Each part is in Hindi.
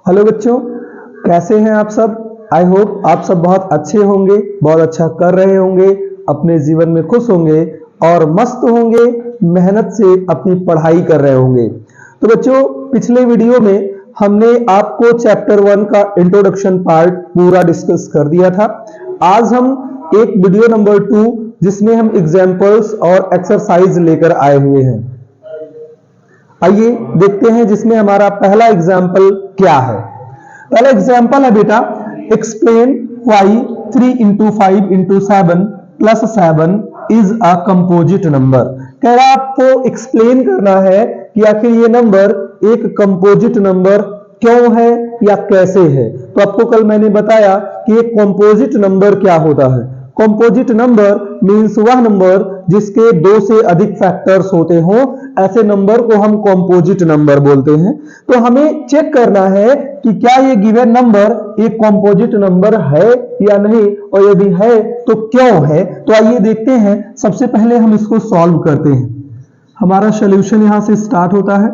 हेलो बच्चों, कैसे हैं आप सब। आई होप आप सब बहुत अच्छे होंगे, बहुत अच्छा कर रहे होंगे, अपने जीवन में खुश होंगे और मस्त होंगे, मेहनत से अपनी पढ़ाई कर रहे होंगे। तो बच्चों, पिछले वीडियो में हमने आपको चैप्टर 1 का इंट्रोडक्शन पार्ट पूरा डिस्कस कर दिया था। आज हम एक वीडियो नंबर 2 जिसमें हम एग्जाम्पल्स और एक्सरसाइज लेकर आए हुए हैं। आइए देखते हैं जिसमें हमारा पहला एग्जाम्पल क्या है। पहला एग्जाम्पल है बेटा, explain why 3 into 5 into 7 plus 7 is a composite number. कह रहा है आपको एक्सप्लेन करना है कि आखिर ये नंबर एक कंपोजिट नंबर क्यों है या कैसे है। तो आपको कल मैंने बताया कि एक कंपोजिट नंबर क्या होता है। कंपोजिट नंबर मीन्स वह नंबर जिसके दो से अधिक फैक्टर्स होते हो, ऐसे नंबर को हम कंपोजिट नंबर बोलते हैं। तो हमें चेक करना है कि क्या ये गिवन नंबर एक कंपोजिट नंबर है या नहीं, और यदि है तो क्यों है। तो आइए देखते हैं। सबसे पहले हम इसको सॉल्व करते हैं। हमारा सॉल्यूशन यहां से स्टार्ट होता है।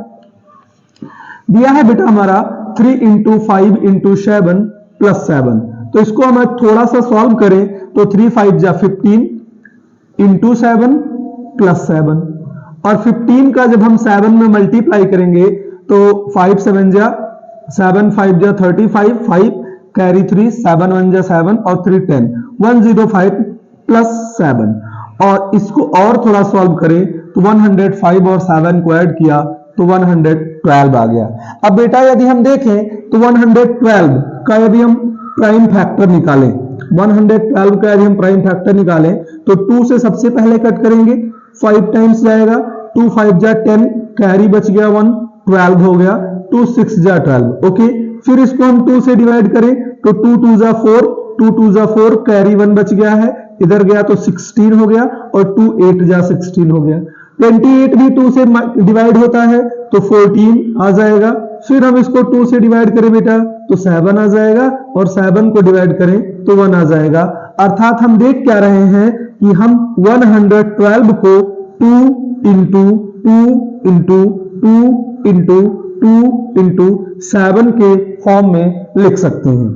दिया है बेटा हमारा 3 into 5 into 7 plus 7। तो इसको हम थोड़ा सा सॉल्व करें तो 3 5 जा 15 into 7 plus 7, और 15 का जब हम 7 में मल्टीप्लाई करेंगे तो 5 7 जा 7 5 जा 35, 5 कैरी 3 7 1 जा 7 और 3 10 105 प्लस 7। और इसको और थोड़ा सॉल्व करें तो 105 और 7 को ऐड किया तो 112 आ गया। अब बेटा यदि हम देखें तो 112 का यदि हम प्राइम फैक्टर निकालें, 112 का यदि हम प्राइम फैक्टर निकालें तो 2 से सबसे पहले कट करेंगे, 5 टाइम्स जाएगा, 2 5 जा 10 कैरी बच गया 1 12 हो गया, 2 6 जा 12। ओके, फिर इसको हम 2 से डिवाइड करें तो 2 2 जा 4, 2 2 जा 4 कैरी 1 बच गया है, इधर गया तो 16 हो गया, और 2 8 जा 16 हो गया। 28 भी 2 से डिवाइड होता है तो 14 आ जाएगा। फिर हम इसको 2 से डिवाइड करें बेटा तो 7 आ जाएगा, और 7 को डिवाइड करें तो 1 आ जाएगा। अर्थात हम देख क्या रहे हैं कि हम 112 को 2 into 2 into 2 into 2 into 7 के फॉर्म में लिख सकते हैं।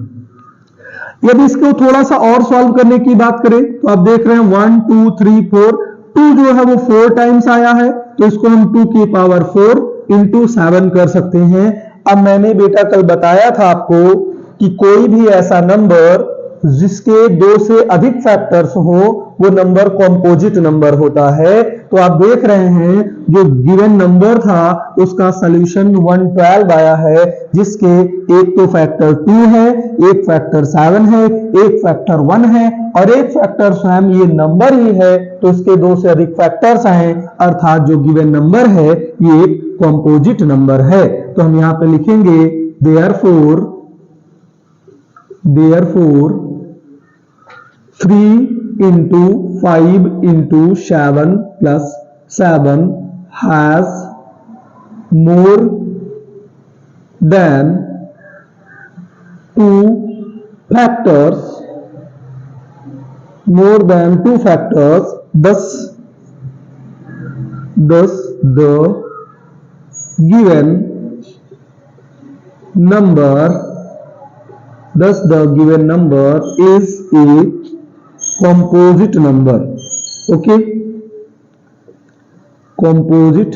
यदि इसको थोड़ा सा और सॉल्व करने की बात करें तो आप देख रहे हैं 1 2 3 4, 2 जो है वो 4 टाइम्स आया है तो इसको हम 2 की पावर 4 into 7 कर सकते हैं। अब मैंने बेटा कल बताया था आपको कि कोई भी ऐसा नंबर जिसके 2 से अधिक फैक्टर्स हो वो नंबर कंपोजिट नंबर होता है। तो आप देख रहे हैं जो गिवन नंबर था उसका सॉल्यूशन 112 आया है, जिसके एक तो फैक्टर 2 है, एक फैक्टर 7 है, एक फैक्टर 1 है और एक फैक्टर स्वयं ये नंबर ही है। तो इसके 2 से अधिक फैक्टर्स हैं, अर्थात जो गिवन नंबर है ये एक कंपोजिट नंबर है। तो हम यहां पे लिखेंगे therefore 3 into 5 into 7 plus 7 has more than 2 factors, thus the given number is a composite number। Okay, composite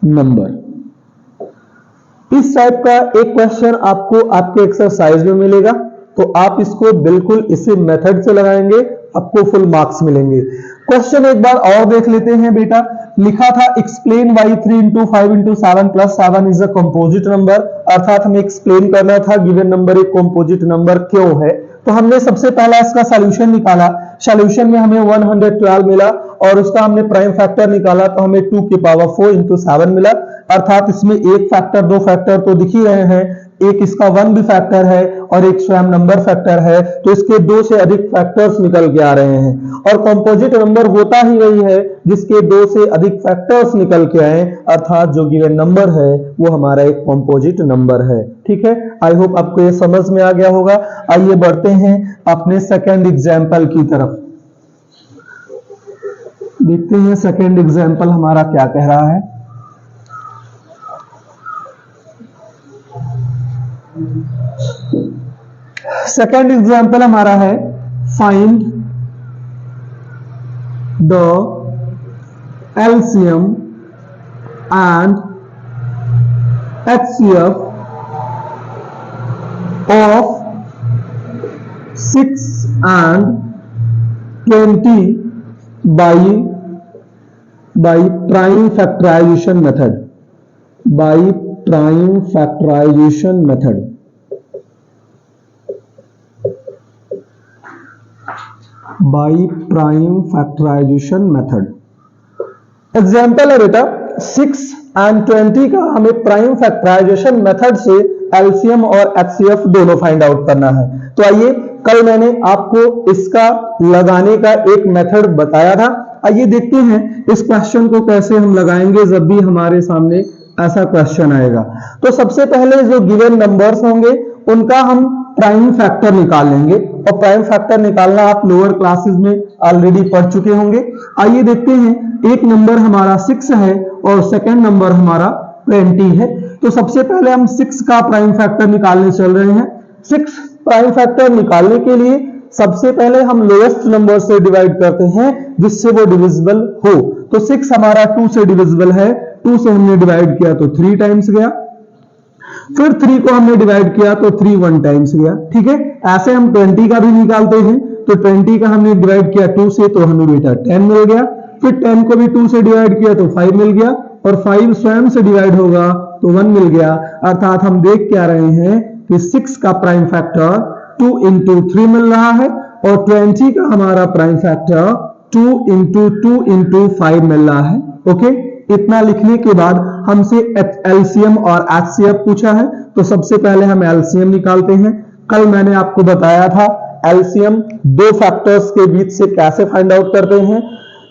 number. इस टाइप का एक क्वेश्चन आपको आपके एक्सरसाइज में मिलेगा, तो आप इसको बिल्कुल इसी मेथड से लगाएंगे, आपको फुल मार्क्स मिलेंगे। क्वेश्चन एक बार और देख लेते हैं बेटा। लिखा था explain why 3 into 5 into 7 plus 7 is a composite number. अर्थात हमें एक्सप्लेन करना था गिवन नंबर एक कंपोजिट नंबर क्यों है। तो हमने सबसे पहला इसका सॉल्यूशन निकाला। सॉल्यूशन में हमें 112 मिला और उसका हमने प्राइम फैक्टर निकाला तो हमें 2 की पावर 4 into 7 मिला। अर्थात इसमें एक फैक्टर, दो फैक्टर तो दिख ही रहे हैं, एक इसका 1 भी फैक्टर है और एक स्वयं नंबर फैक्टर है, तो इसके 2 से अधिक फैक्टर्स निकल के आ रहे हैं। और कंपोजिट नंबर होता ही वही है जिसके 2 से अधिक फैक्टर्स निकल के आए, अर्थात जो गिवन नंबर है वो हमारा एक कंपोजिट नंबर है। ठीक है, आई होप आपको ये समझ में आ गया होगा। आइए बढ़ते हैं अपने सेकंड एग्जाम्पल की तरफ। देखते हैं सेकंड एग्जाम्पल हमारा क्या कह रहा है। सेकेंड एग्जाम्पल हमारा है find the LCM and HCF of 6 and 20 by prime factorization method. By prime factorization method. By prime factorization method. Example है बेटा 6 and 20 का हमें प्राइम फैक्टराइजेशन मेथड से एलसीएम और एचसीएफ दोनों फाइंड आउट करना है। तो आइए, कल मैंने आपको इसका लगाने का एक मेथड बताया था। आइए देखते हैं इस क्वेश्चन को कैसे हम लगाएंगे जब भी हमारे सामने ऐसा क्वेश्चन आएगा। तो सबसे पहले जो गिवन नंबर्स होंगे उनका हम प्राइम फैक्टर निकाल लेंगे, और प्राइम फैक्टर निकालना आप लोअर क्लासेस में ऑलरेडी पढ़ चुके होंगे। आइए देखते हैं, एक नंबर हमारा 6 है और सेकंड नंबर हमारा 20 है। तो सबसे पहले हम 6 का प्राइम फैक्टर निकालने चल रहे हैं। 6 प्राइम फैक्टर निकालने के लिए सबसे पहले हम लोएस्ट नंबर से डिवाइड करते हैं जिससे वो डिविजिबल हो। तो 6 हमारा 2 से डिविजिबल है, 2 से हमने डिवाइड किया तो 3 टाइम्स गया, फिर 3 को हमने डिवाइड किया तो 3 1 टाइम्स गया। ठीक है, ऐसे हम 20 का भी निकालते हैं। तो 20 का हमने डिवाइड किया 2 से तो हमें बेटा 10 मिल गया, फिर 10 को भी 2 से डिवाइड किया तो 5 मिल गया, और 5 स्वयं से डिवाइड होगा तो 1 मिल गया। अर्थात हम देख क्या रहे हैं कि 6 का प्राइम फैक्टर 2 into 3 मिल रहा है, और 20 का हमारा प्राइम फैक्टर 2 into 2 into 5 मिल रहा है। ओके, इतना लिखने के बाद हमसे एलसीएम और एचसीएफ पूछा है। तो सबसे पहले हम एलसीएम निकालते हैं। कल मैंने आपको बताया था एलसीएम दो फैक्टर्स के बीच से कैसे फाइंड आउट करते हैं।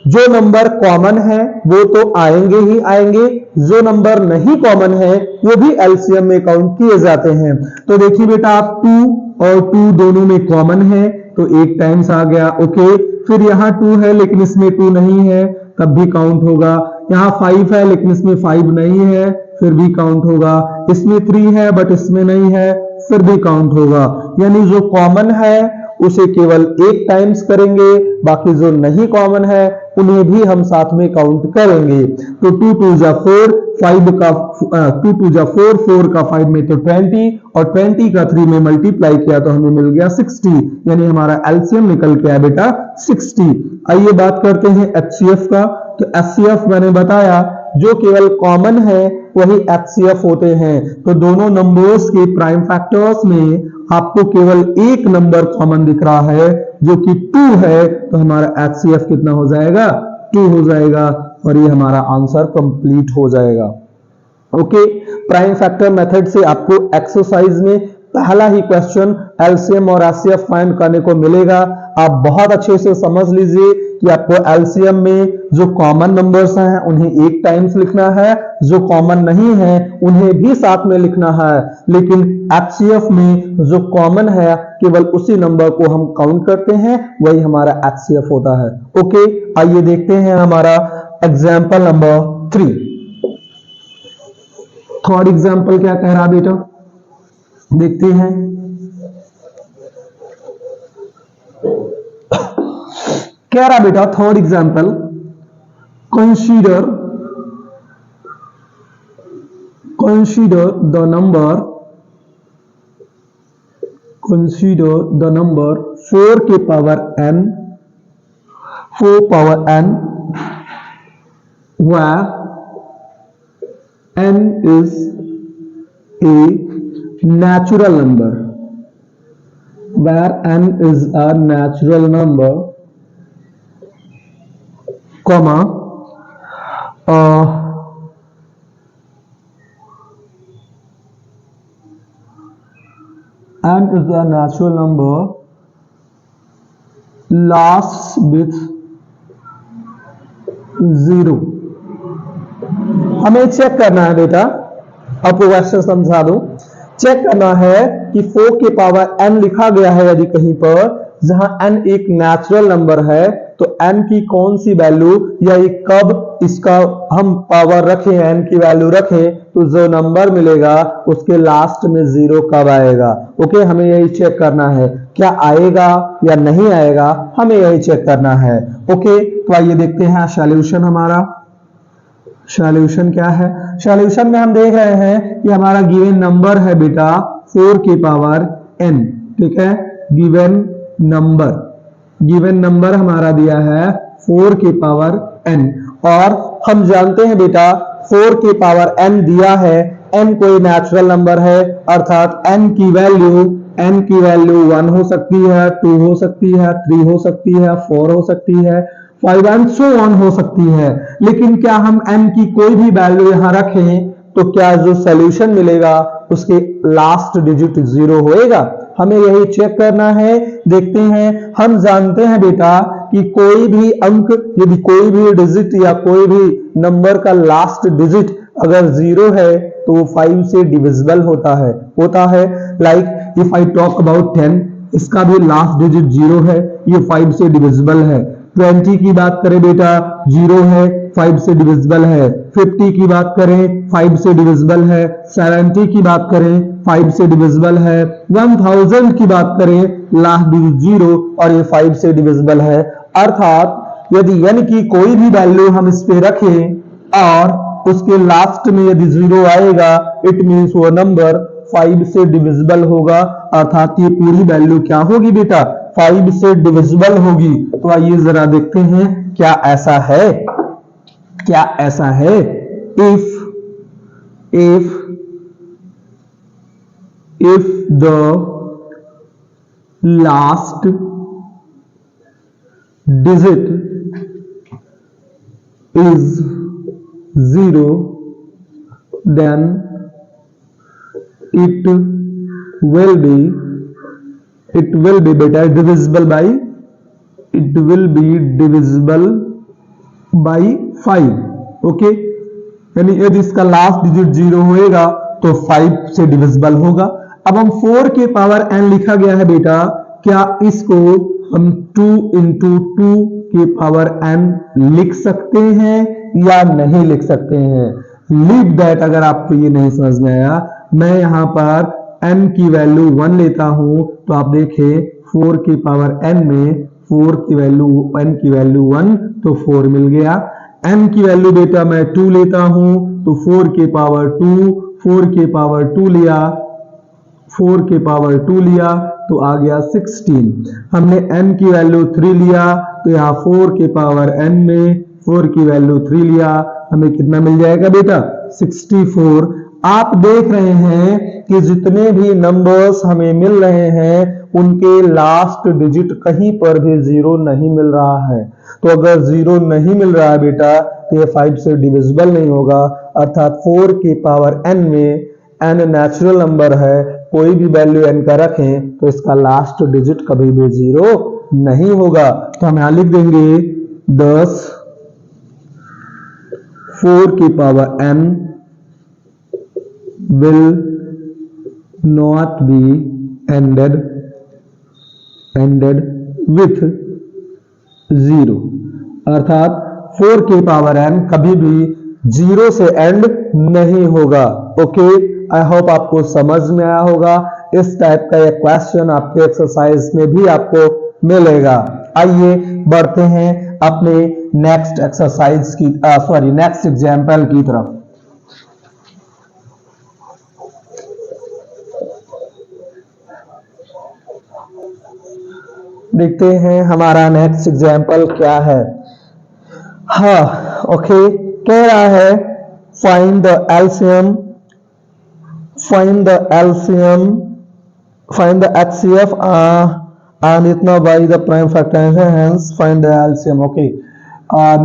जो नंबर कॉमन है वो तो आएंगे ही आएंगे, जो नंबर नहीं कॉमन है वो भी एलसीएम में काउंट किए जाते हैं। तो देखिए बेटा, आप 2 और 2 दोनों में कॉमन है तो 1 टाइम्स आ गया। ओके, फिर यहाँ 2 है लेकिन इसमें 2 नहीं है तब भी काउंट होगा। यहाँ 5 है लेकिन इसमें 5 नहीं है फिर भी काउंट होगा। इसमें 3 है बट इसमें नहीं है फिर भी काउंट होगा। यानी जो कॉमन है उसे केवल 1 टाइम्स करेंगे, बाकी जो नहीं कॉमन है उन्हें भी हम साथ में काउंट करेंगे। तो 2 2 जा 4, 5 का 2 2 जा 4, 4 का 5 में तो 20, और 20 का 3 में मल्टीप्लाई किया तो हमें मिल गया 60। यानी हमारा एलसीएम निकल के आया बेटा 60। आइए बात करते हैं एचसीएफ का। तो एचसीएफ मैंने बताया जो केवल कॉमन है वही एचसीएफ होते हैं। तो दोनों नंबर्स के प्राइम फैक्टर्स में आपको केवल एक नंबर कॉमन दिख रहा है जो कि 2 है, तो हमारा एचसीएफ कितना हो जाएगा? 2 हो जाएगा, और ये हमारा आंसर कंप्लीट हो जाएगा। ओके, प्राइम फैक्टर मेथड से आपको एक्सरसाइज में पहला ही क्वेश्चन एलसीएम और एचसीएफ फाइंड करने को मिलेगा। आप बहुत अच्छे से समझ लीजिए कि आपको एलसीएम में जो कॉमन नंबर्स हैं उन्हें 1 टाइम्स लिखना है, जो कॉमन नहीं है उन्हें भी साथ में लिखना है, लेकिन एचसीएफ में जो कॉमन है केवल उसी नंबर को हम काउंट करते हैं, वही हमारा एचसीएफ होता है। ओके, आइए देखते हैं हमारा एग्जाम्पल नंबर 3। थर्ड एग्जाम्पल क्या कह रहा बेटा, देखते हैं। कह रहा बेटा third example, consider the number 4 के power n where n is a natural number, where n is a natural number, comma n is a natural number lasts with 0। हमें चेक करना है बेटा, आपको क्वेश्चन समझा दूं। चेक करना है कि 4 के पावर n लिखा गया है यदि कहीं पर, जहां n एक नेचुरल नंबर है, तो n की कौन सी वैल्यू या ये कब इसका हम पावर रखें, n की वैल्यू रखें, तो जो नंबर मिलेगा उसके लास्ट में 0 कब आएगा। ओके, हमें यही चेक करना है, क्या आएगा या नहीं आएगा, हमें यही चेक करना है। ओके, तो आइए देखते हैं सॉल्यूशन हमारा। सॉल्यूशन क्या है, सॉल्यूशन में हम देख रहे हैं कि हमारा गिवन नंबर है बेटा 4 की पावर n। ठीक है, गिवन नंबर हमारा दिया है 4 की पावर n, और हम जानते हैं बेटा 4 की पावर n दिया है, n कोई नेचुरल नंबर है, अर्थात n की वैल्यू 1 हो सकती है, 2 हो सकती है, 3 हो सकती है, 4 हो सकती है, 5 एंड सो ऑन हो सकती है। लेकिन क्या हम n की कोई भी वैल्यू यहां रखें तो क्या जो सॉल्यूशन मिलेगा उसके लास्ट डिजिट 0 होएगा, हमें यही चेक करना है। देखते हैं, हम जानते हैं बेटा कि कोई भी अंक, यदि कोई भी डिजिट या कोई भी नंबर का लास्ट डिजिट अगर 0 है तो वो 5 से डिविजिबल होता है। Like if I talk about 10, इसका भी लास्ट डिजिट 0 है, ये 5 से डिविजिबल है। 20 की बात करें बेटा 0 है, 5 से डिविजिबल है। 50 की बात करें 5 से डिविजिबल है। 70 की बात करें 5 से डिविजिबल है। 1000 की बात करें लास्ट डिजिट 0 और ये 5 से डिविजिबल है। अर्थात यदि n की कोई भी वैल्यू हम इस पे रखें और उसके लास्ट में यदि 0 आएगा, इट मीन्स वो नंबर 5 से डिविजिबल होगा, अर्थात ये पूरी वैल्यू क्या होगी बेटा, 5 से डिविजिबल होगी। तो आइए जरा देखते हैं क्या ऐसा है। if the last digit is 0, then it will be बेटा divisible by 5। ओके, यानी यदि इसका लास्ट डिजिट 0 होएगा तो 5 से डिविजिबल होगा। अब हम 4 के पावर n लिखा गया है बेटा, क्या इसको हम 2 into 2 के पावर n लिख सकते हैं या नहीं लिख सकते हैं। लीव दैट, अगर आपको ये नहीं समझ में आया, मैं यहां पर n की वैल्यू 1 लेता हूं, तो आप देखें 4 की पावर n में 4 की वैल्यू 1 तो 4 मिल गया। n की वैल्यू बेटा मैं 2 लेता हूं, तो 4 के पावर 2 लिया तो आ गया 16। हमने n की वैल्यू 3 लिया, तो यहाँ 4 के पावर n में 4 की वैल्यू 3 लिया, हमें कितना मिल जाएगा बेटा 64। आप देख रहे हैं कि जितने भी नंबर्स हमें मिल रहे हैं उनके लास्ट डिजिट कहीं पर भी 0 नहीं मिल रहा है। तो अगर 0 नहीं मिल रहा है बेटा तो ये 5 से डिविजिबल नहीं होगा, अर्थात 4 की पावर n में n नेचुरल नंबर है, कोई भी वैल्यू n का रखें तो इसका लास्ट डिजिट कभी भी 0 नहीं होगा। तो हम यहां लिख देंगे 10 4 की power n will not be ended with 0, अर्थात 4 की पावर n कभी भी 0 से एंड नहीं होगा। ओके, आई होप आपको समझ में आया होगा। इस टाइप का एक क्वेश्चन आपके एक्सरसाइज में भी आपको मिलेगा। आइए बढ़ते हैं अपने नेक्स्ट एक्सरसाइज की नेक्स्ट एग्जाम्पल की तरफ। देखते हैं हमारा नेक्स्ट एग्जाम्पल क्या है। हाँ, ओके, कह रहा है find the LCM find the HCF and इतना by the prime factor, hence find the LCM। Okay,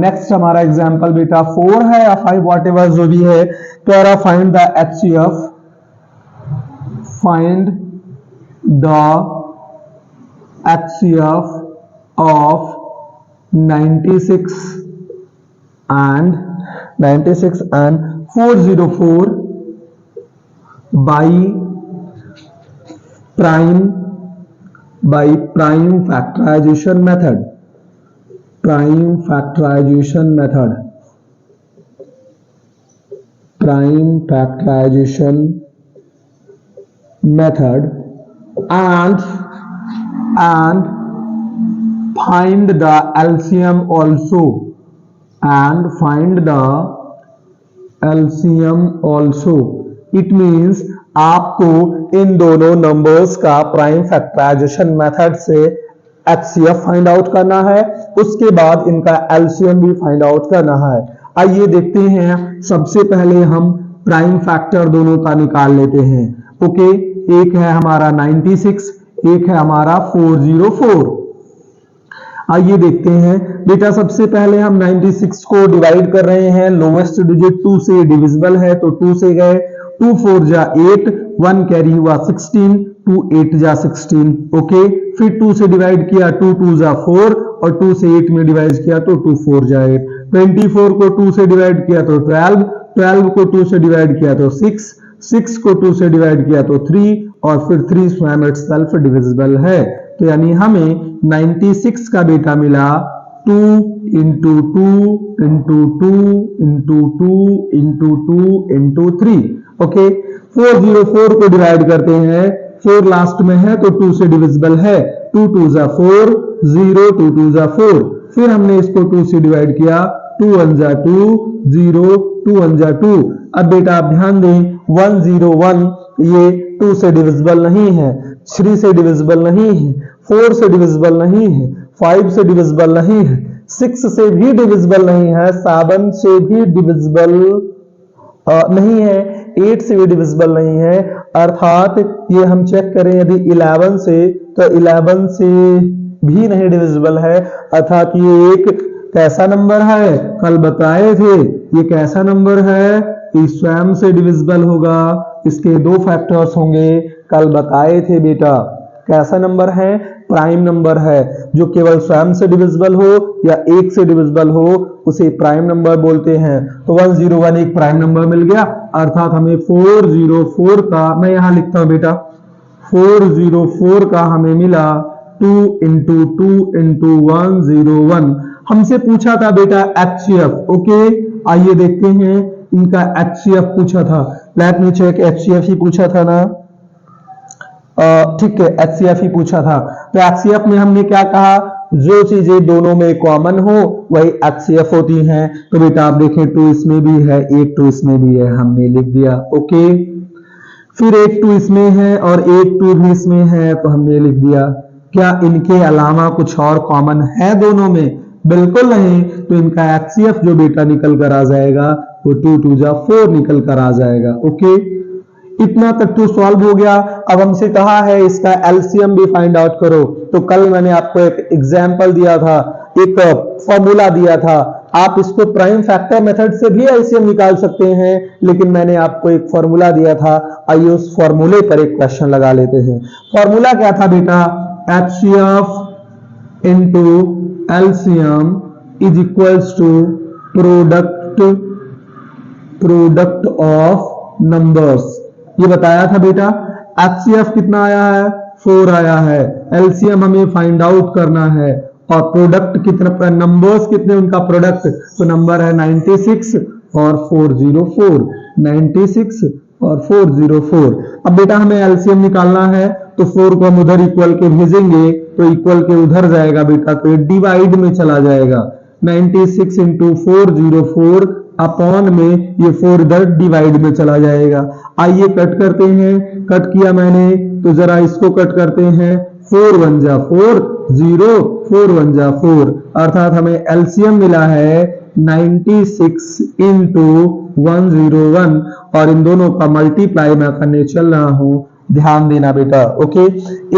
next हमारा एग्जांपल बेटा 4 है या 5 व्हाटएवर जो भी है, कह रहा find the HCF, find the HCF of 96 and 404 by prime factorization method। Prime factorization method, prime factorization method and find the LCM also, and find the LCM also. It means आपको इन दोनों नंबर्स का प्राइम फैक्टराइजेशन मेथड से HCF फाइंड आउट करना है, उसके बाद इनका LCM भी फाइंड आउट करना है। आइए देखते हैं, सबसे पहले हम प्राइम फैक्टर दोनों का निकाल लेते हैं। ओके, एक है हमारा 96, एक है हमारा 404। आइए देखते हैं बेटा, सबसे पहले हम 96 को डिवाइड कर रहे हैं, लोवेस्ट डिजिट 2 से डिविजिबल है तो 2 से गए, 2 4 जा 8, 1 कैरी हुआ 16, 2 8 जा 16। ओके, फिर 2 से डिवाइड किया, 2 2 जा 4 और 2 से 8 में डिवाइड किया तो 2 4 जा 8। 24 को 2 से डिवाइड किया तो 12, 12 को 2 से डिवाइड किया तो 6, 6 को 2 से डिवाइड किया तो 3 और फिर 3 स्वयं इटसेल्फ डिविजिबल है। तो यानी हमें 96 का बेटा मिला 2 into 2 into 2 into 2 into 2 into 3। Okay, 404 को डिवाइड करते हैं, 4 लास्ट में है तो 2 से डिविजिबल है, 2 2 जा 4, 0 2 2 जा 4। फिर हमने इसको 2 से डिवाइड किया, 2 1 जा 2, 0 2 1 जा 2। अब बेटा आप ध्यान दें, 101 ये 2 से डिविजिबल नहीं है, 3 से डिविजिबल नहीं है, 4 से डिविजिबल नहीं है, 5 से डिविजिबल नहीं है, 6 से भी डिविजिबल नहीं है, 7 से भी डिविजिबल नहीं है, 8 से भी डिविजिबल नहीं है। अर्थात ये हम चेक करें यदि 11 से, तो 11 से भी नहीं डिविजिबल है। अर्थात ये एक कैसा नंबर है, कल बताए थे, ये कैसा नंबर है, ये स्वयं से डिविजिबल होगा, इसके 2 फैक्टर्स होंगे, कल बताए थे बेटा। कैसा नंबर है, प्राइम नंबर है, जो केवल स्वयं से डिविजिबल हो या 1 से डिविजिबल हो उसे प्राइम नंबर बोलते हैं। तो 101 एक प्राइम नंबर मिल गया, अर्थात हमें 404 का, मैं यहां लिखता हूं बेटा, 404 का हमें मिला 2 इंटू 2 इंटू 101। हमसे पूछा था बेटा HCF। ओके, आइए देखते हैं, इनका HCF पूछा था, लेट मी चेक, HCF ही पूछा था ना, ठीक है, HCF ही पूछा था। तो HCF में हमने क्या कहा, जो चीजें दोनों में कॉमन हो वही HCF होती हैं। तो बेटा आप देखें, 2 इसमें भी है, एक 2 इसमें भी है, हमने लिख दिया। ओके, फिर एक 2 इसमें है और एक 2 भी इसमें है, तो हमने लिख दिया। क्या इनके अलावा कुछ और कॉमन है दोनों में? बिल्कुल नहीं। तो इनका HCF जो बेटा निकल कर आ जाएगा वो 2 2 जा 4 निकल कर आ जाएगा। ओके, इतना तक तो सॉल्व हो गया। अब हमसे कहा है इसका LCM भी फाइंड आउट करो। तो कल मैंने आपको एक एग्जाम्पल दिया था, एक फॉर्मूला दिया था, आप इसको प्राइम फैक्टर मेथड से भी LCM निकाल सकते हैं, लेकिन मैंने आपको एक फॉर्मूला दिया था। आइए उस फॉर्मूले पर एक क्वेश्चन लगा लेते हैं। फॉर्मूला क्या था बेटा, HCF into LCM is equals to product of numbers. ये बताया था बेटा। HCF कितना आया है, 4 आया है। LCM हमें फाइंड आउट करना है और प्रोडक्ट कितना, नंबर्स कितने, उनका प्रोडक्ट, तो नंबर है 96 और 404, 96 और 404। अब बेटा हमें LCM निकालना है, तो 4 को हम उधर इक्वल के भेजेंगे तो इक्वल के उधर जाएगा बेटा, तो ये डिवाइड में चला जाएगा। 96 इंटू 404 अपॉन में ये 4 इधर डिवाइड में चला जाएगा। आइए कट करते हैं, कट किया मैंने, तो जरा इसको कट करते हैं। 4 1 जा 4, 0 4 1 जा 4, अर्थात हमें LCM मिला है 96 इंटू 101 और इन दोनों का मल्टीप्लाई मैं करने चल रहा हूं, ध्यान देना बेटा। ओके,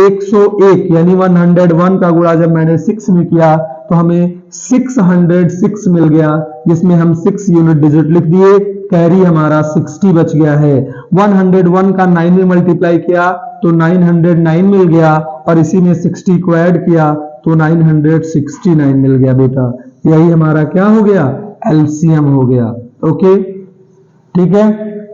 101 यानी 101 का गुणा जब मैंने 6 में किया तो हमें 606 मिल गया, जिसमें हम 6 यूनिट डिजिट लिख दिए, कैरी हमारा 60 बच गया है। 101 का 9 में मल्टीप्लाई किया तो 909 मिल गया और इसी में 60 को ऐड किया तो 969 मिल गया बेटा। यही हमारा क्या हो गया, LCM हो गया। ओके, ठीक है,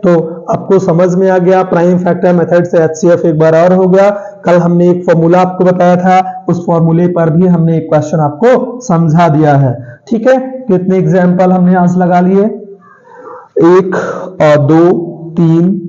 तो आपको समझ में आ गया प्राइम फैक्टर मेथड से HCF एक बार और हो गया। कल हमने एक फॉर्मूला आपको बताया था, उस फॉर्मूले पर भी हमने एक क्वेश्चन आपको समझा दिया है। ठीक है, कितने एग्जाम्पल हमने आज लगा लिए? 1 और 2 3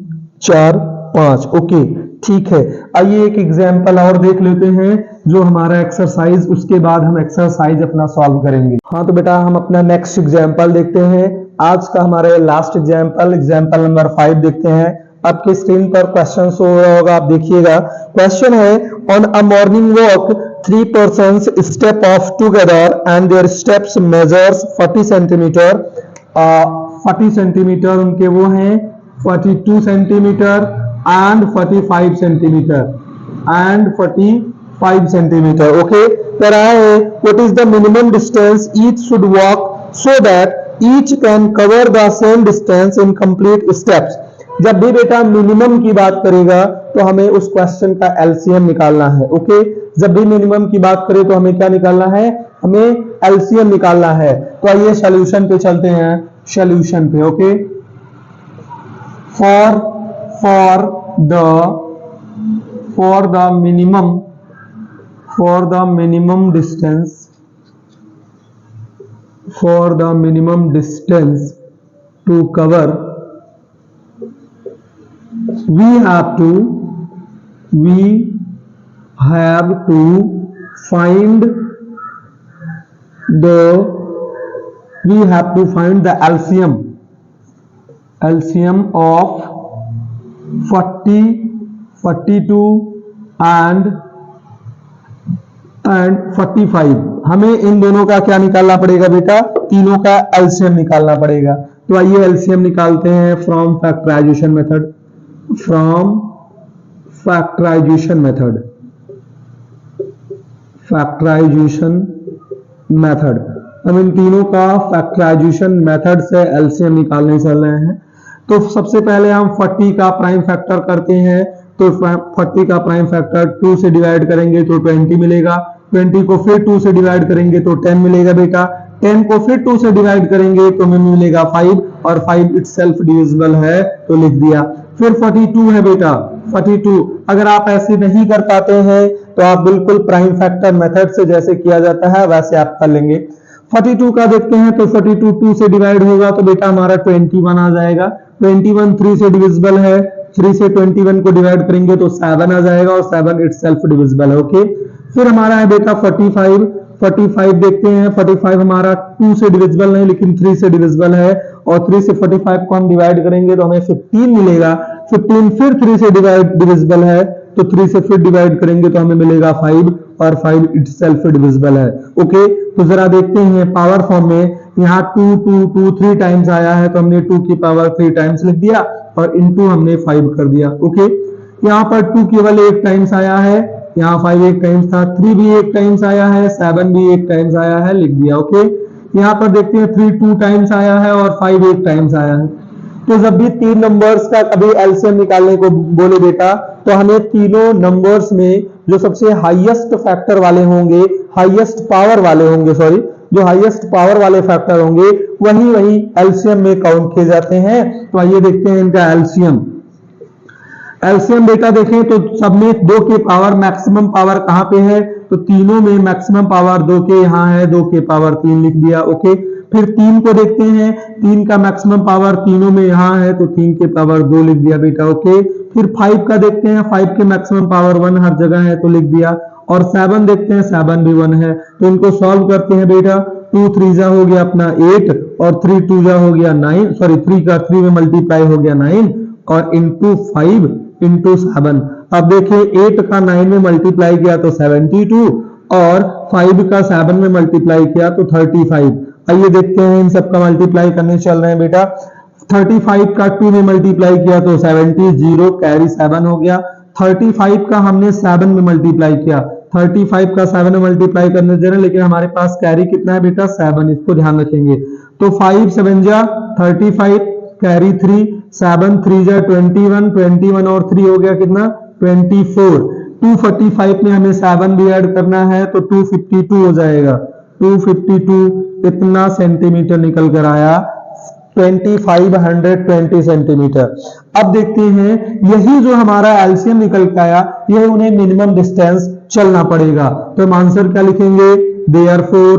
4 5। ओके ठीक है, आइए एक एग्जाम्पल और देख लेते हैं जो हमारा एक्सरसाइज, उसके बाद हम एक्सरसाइज अपना सॉल्व करेंगे। हाँ तो बेटा हम अपना नेक्स्ट एग्जाम्पल देखते हैं। आज का हमारा लास्ट एग्जाम्पल नंबर 5 देखते हैं। आपके स्क्रीन पर क्वेश्चन शो हो रहा होगा, आप देखिएगा। क्वेश्चन है, on a morning walk 3 persons step off together and their steps measures 40 centimetre. 40 centimetre उनके वो हैं, 42 सेंटीमीटर एंड 45 सेंटीमीटर। ओके, कह रहा है what is the minimum distance each should walk so that each can cover the same distance in complete steps. जब भी बेटा मिनिमम की बात करेगा तो हमें उस क्वेश्चन का एलसीएम निकालना है। ओके, जब भी मिनिमम की बात करें तो हमें क्या निकालना है? हमें एलसीएम निकालना है। तो आइए सॉल्यूशन पे चलते हैं, सॉल्यूशन पे। Okay, for the minimum distance to cover, we have to find the LCM of 40, 42 and 45। हमें इन दोनों का क्या निकालना पड़ेगा बेटा? तीनों का एलसीएम निकालना पड़ेगा। तो आइए एलसीएम निकालते हैं फ्रॉम फैक्टराइजेशन मेथड। हम इन तीनों का फैक्टराइजेशन मेथड से एलसीएम निकालने चल रहे हैं। तो सबसे पहले हम 40 का प्राइम फैक्टर करते हैं। तो 40 का प्राइम फैक्टर 2 से डिवाइड करेंगे तो 20 मिलेगा। 20 को फिर 2 से डिवाइड करेंगे तो 10 मिलेगा बेटा। 10 को फिर 2 से डिवाइड करेंगे तो हमें मिलेगा 5, और 5 इटसेल्फ डिविजिबल है तो लिख दिया। फिर 42 है बेटा, 42 अगर आप ऐसे नहीं कर पाते हैं तो आप बिल्कुल प्राइम फैक्टर मेथड से जैसे किया जाता है वैसे आप कर लेंगे। 42 का देखते हैं तो 42 2 से डिवाइड होगा तो बेटा हमारा 21 आ जाएगा। 21 3 से डिविजिबल है, 3 से 21 को डिवाइड करेंगे तो 7 आ जाएगा, और 7 इटसेल्फ डिविजिबल है। ओके, फिर हमारा है बेटा 45 देखते हैं। 45 हमारा 2 से डिविजिबल नहीं लेकिन 3 से डिविजिबल है, और 3 से 45 को हम डिवाइड करेंगे तो हमें 15 मिलेगा। 15 फिर 3 से डिविजिबल है तो 3 से फिर डिवाइड करेंगे तो हमें मिलेगा 5, और 5 इटसेल्फ डिविजिबल है। ओके, तो जरा देखते हैं पावर फॉर्म में। यहाँ 2 3 टाइम्स आया है तो हमने 2 की पावर 3 टाइम्स लिख दिया, और इनटू हमने 5 कर दिया। ओके, यहाँ पर 2 केवल 1 टाइम्स आया है, यहाँ 5 1 टाइम्स था, 3 भी 1 टाइम्स आया है, 7 भी 1 टाइम्स आया है, लिख दिया। ओके, यहाँ पर देखते हैं 3 2 टाइम्स आया है और 5 1 टाइम्स आया है। तो जब भी 3 नंबर्स का कभी एलसीएम निकालने को बोले बेटा तो हमें तीनों नंबर्स में जो सबसे हाईएस्ट फैक्टर वाले होंगे, हाईएस्ट पावर वाले फैक्टर होंगे वही एलसीएम में काउंट किए जाते हैं। तो आइए देखते हैं इनका एलसीएम बेटा देखें तो सब में 2 के पावर मैक्सिमम पावर कहां पे है? तो तीनों में मैक्सिमम पावर 2 के यहाँ है, 2 के पावर 3 लिख दिया। ओके, फिर 3 को देखते हैं, 3 का मैक्सिमम पावर तीनों में यहाँ है तो 3 के पावर 2 लिख दिया बेटा। ओके, फिर 5 का देखते हैं, 5 के मैक्सिमम पावर 1 हर जगह है तो लिख दिया, और 7 देखते हैं, 7 भी 1 है। तो इनको सॉल्व करते हैं बेटा। 2 3 जा हो गया अपना 8, और 3 2 जा हो गया 9, सॉरी 3 का 3 में मल्टीप्लाई हो गया 9, और इंटू 5 इंटू 7। अब देखिए 8 का 9 में मल्टीप्लाई किया तो 72, और 5 का 7 में मल्टीप्लाई किया तो 35। आइए देखते हैं इन सब का मल्टीप्लाई करने चल रहे हैं बेटा। 35 का 2 में मल्टीप्लाई किया तो 70, 0 कैरी 7 हो गया। 35 का हमने 7 में मल्टीप्लाई किया, 35 का 7 में मल्टीप्लाई करने दे रहे हैं, लेकिन हमारे पास कैरी कितना है बेटा? 7, इसको ध्यान रखेंगे। तो 5 7 जा 35, कैरी 3, 7 3 जा 21, 21 और 3 हो गया कितना? 24। 245 में हमें 7 भी ऐड करना है तो 252 हो जाएगा। 252 इतना सेंटीमीटर निकल कर आया 2520 सेंटीमीटर। अब देखते हैं यही जो हमारा एलसीएम निकल के आया, यह उन्हें मिनिमम डिस्टेंस चलना पड़ेगा। तो हम आंसर क्या लिखेंगे, देयरफॉर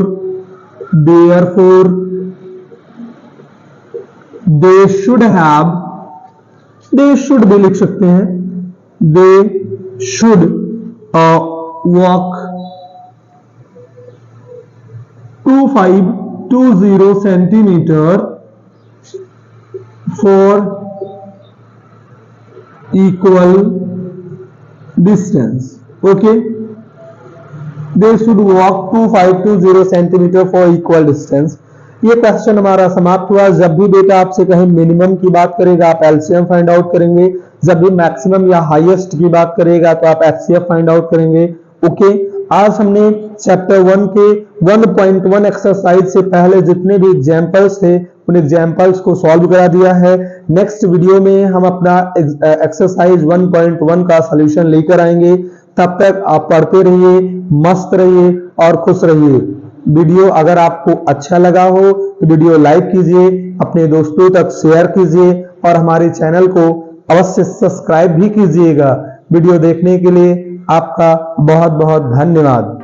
दे शुड भी लिख सकते हैं, they should walk 2520 centimetre for equal distance. Okay, they should walk 2520 centimetre for equal distance. ये क्वेश्चन हमारा समाप्त हुआ। जब भी बेटा आपसे कहीं मिनिमम की बात करेगा आप एलसीएम फाइंड आउट करेंगे, जब भी मैक्सिमम या हाईएस्ट की बात करेगा तो आप एचसीएफ फाइंड आउट करेंगे। ओके, आज हमने चैप्टर 1 के 1.1 एक्सरसाइज से पहले जितने भी एग्जांपल्स थे उन एग्जांपल्स को सॉल्व करा दिया है। नेक्स्ट वीडियो में हम अपना एक्सरसाइज 1.1 का सॉल्यूशन लेकर आएंगे। तब तक आप पढ़ते रहिए, मस्त रहिए और खुश रहिए। वीडियो अगर आपको अच्छा लगा हो तो वीडियो लाइक कीजिए, अपने दोस्तों तक शेयर कीजिए और हमारे चैनल को अवश्य सब्सक्राइब भी कीजिएगा। वीडियो देखने के लिए आपका बहुत बहुत धन्यवाद।